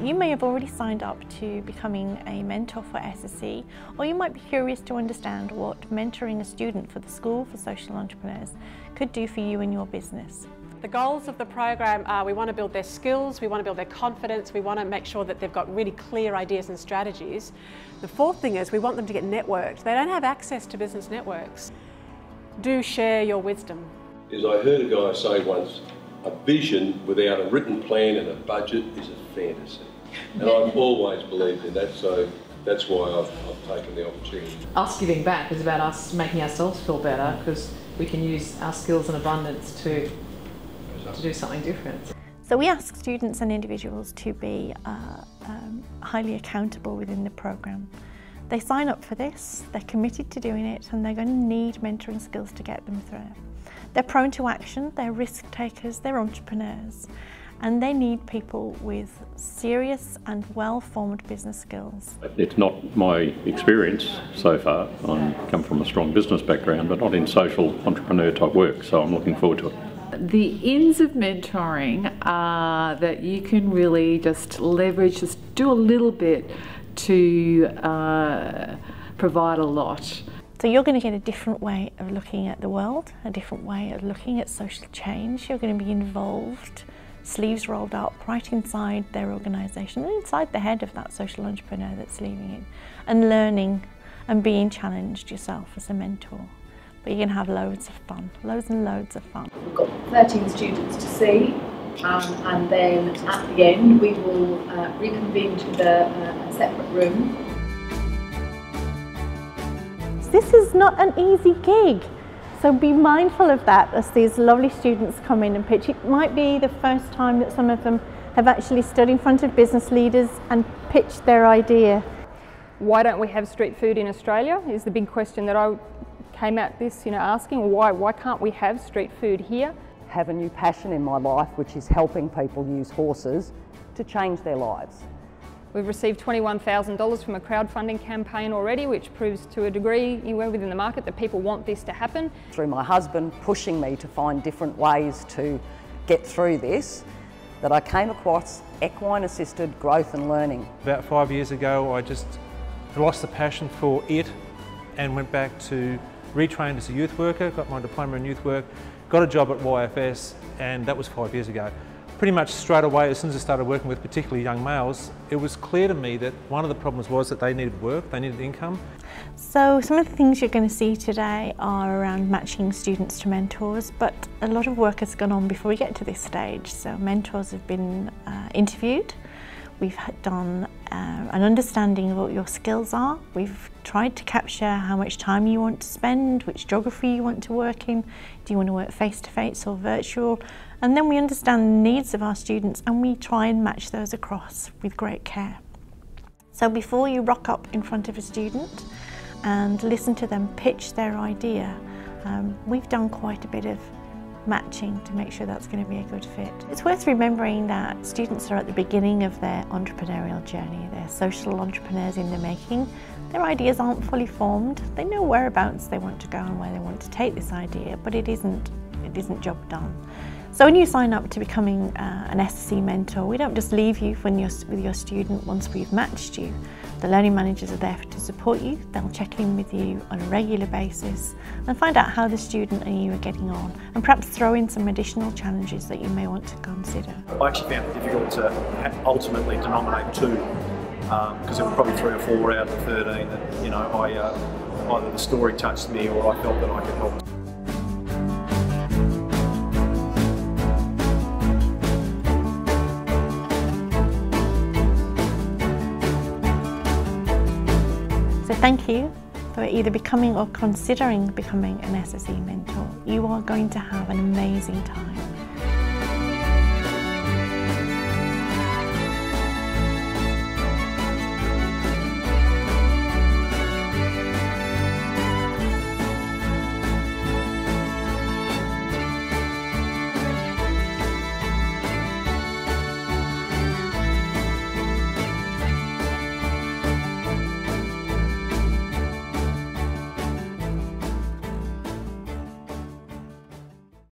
You may have already signed up to becoming a mentor for SSE, or you might be curious to understand what mentoring a student for the School for Social Entrepreneurs could do for you and your business. The goals of the program are we want to build their skills, we want to build their confidence, we want to make sure that they've got really clear ideas and strategies. The fourth thing is we want them to get networked. They don't have access to business networks. Do share your wisdom. As I heard a guy say once, a vision without a written plan and a budget is a fantasy. And I've always believed in that, so that's why I've taken the opportunity. Us giving back is about us making ourselves feel better, because we can use our skills in abundance to do something different. So we ask students and individuals to be highly accountable within the programme. They sign up for this, they're committed to doing it, and they're going to need mentoring skills to get them through. They're prone to action, they're risk takers, they're entrepreneurs, and they need people with serious and well-formed business skills. It's not my experience so far. I come from a strong business background, but not in social entrepreneur type work, so I'm looking forward to it. The ends of mentoring are that you can really just leverage, just do a little bit to provide a lot. So you're going to get a different way of looking at the world, a different way of looking at social change. You're going to be involved, sleeves rolled up, right inside their organisation and inside the head of that social entrepreneur that's leading it, and learning and being challenged yourself as a mentor. But you're going to have loads of fun, loads and loads of fun. We've got 13 students to see, and then at the end we will reconvene to a separate room. This is not an easy gig, so be mindful of that as these lovely students come in and pitch. It might be the first time that some of them have actually stood in front of business leaders and pitched their idea. Why don't we have street food in Australia is the big question that I came at this, asking. Why can't we have street food here? Have a new passion in my life, which is helping people use horses to change their lives. We've received $21,000 from a crowdfunding campaign already, which proves to a degree within the market that people want this to happen. Through my husband pushing me to find different ways to get through this, that I came across equine assisted growth and learning. About 5 years ago I just lost the passion for it and went back to retrained as a youth worker, got my diploma in youth work, got a job at YFS, and that was 5 years ago. Pretty much straight away, as soon as I started working with particularly young males, it was clear to me that one of the problems was that they needed work, they needed income. So some of the things you're going to see today are around matching students to mentors, but a lot of work has gone on before we get to this stage. So mentors have been interviewed. We've done an understanding of what your skills are. We've tried to capture how much time you want to spend, which geography you want to work in. Do you want to work face-to-face or virtual? And then we understand the needs of our students and we try and match those across with great care. So before you rock up in front of a student and listen to them pitch their idea, we've done quite a bit of matching to make sure that's going to be a good fit. It's worth remembering that students are at the beginning of their entrepreneurial journey. They're social entrepreneurs in the making. Their ideas aren't fully formed. They know whereabouts they want to go and where they want to take this idea, but it isn't job done. So when you sign up to becoming an SSE mentor, we don't just leave you with your student once we've matched you. The learning managers are there to support you. They'll check in with you on a regular basis and find out how the student and you are getting on, and perhaps throw in some additional challenges that you may want to consider. I actually found it difficult to ultimately denominate two, because there were probably 3 or 4 out of 13 that either the story touched me or I felt that I could help. So thank you for either becoming or considering becoming an SSE mentor. You are going to have an amazing time.